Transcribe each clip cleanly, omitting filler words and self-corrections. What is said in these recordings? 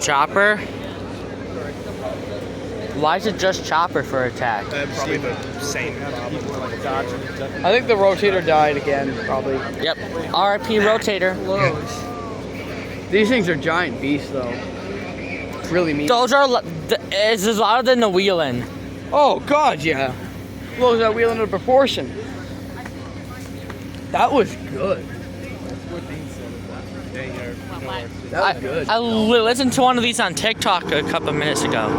Chopper? Why is it just chopper for attack? Probably the same. I think the rotator died again, probably. Yep. RIP rotator. These things are giant beasts, though. It's really mean. Those are is louder than the wheeling. Oh God, yeah. Blows that wheel into proportion. That was good. That was good. I listened to one of these on TikTok a couple of minutes ago.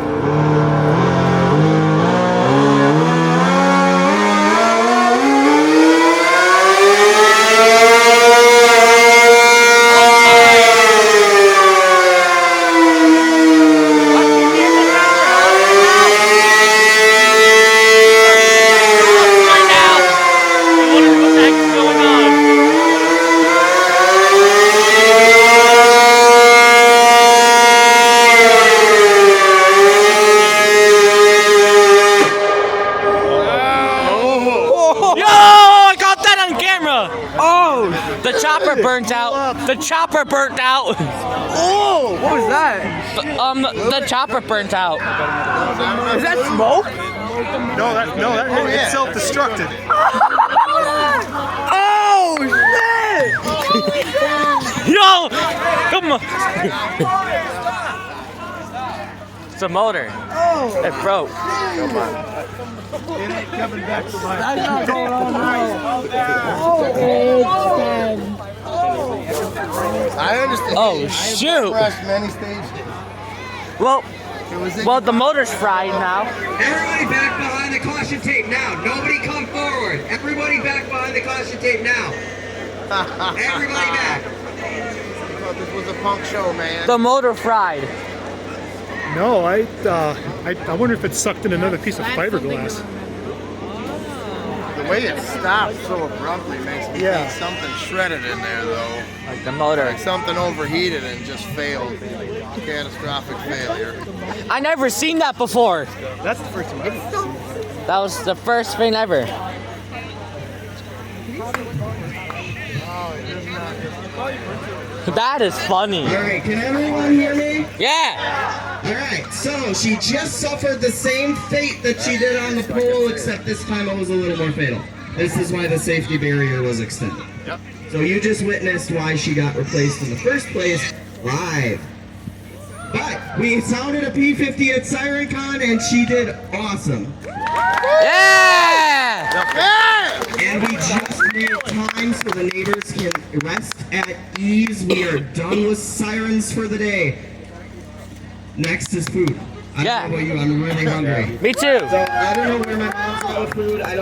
The chopper burnt out. The chopper burnt out. Oh, what was that? The chopper burnt out. Is that smoke? No, it's self-destructed. Oh shit! Yo, come on. It's a motor. Oh, it broke. It ain't coming back to life. That's not going on now. I understand. Oh shoot! Many stages. Well, the motor's fried now. Everybody back behind the caution tape now. Nobody come forward. Everybody back behind the caution tape now. Everybody back. I thought this was a punk show, man. The motor fried. No, I wonder if it sucked in another piece of fiberglass. The way it stopped so abruptly makes me think something shredded in there, though. Like the motor. Like something overheated and just failed. Catastrophic failure. I never seen that before. That's the first time I've ever seen it. That was the first thing ever. That is funny. All right, can everyone hear me? Yeah. All right, so she just suffered the same fate that she did on the pole, except this time it was a little more fatal. This is why the safety barrier was extended. Yep. So you just witnessed why she got replaced in the first place live. But we sounded a P50 at SirenCon and she did awesome. Yeah. And we just made time so the neighbors can rest at ease. We are done with sirens for the day. Next is food. I don't know about you, I'm really hungry. Me too. So I don't know where my mom's got food. I don't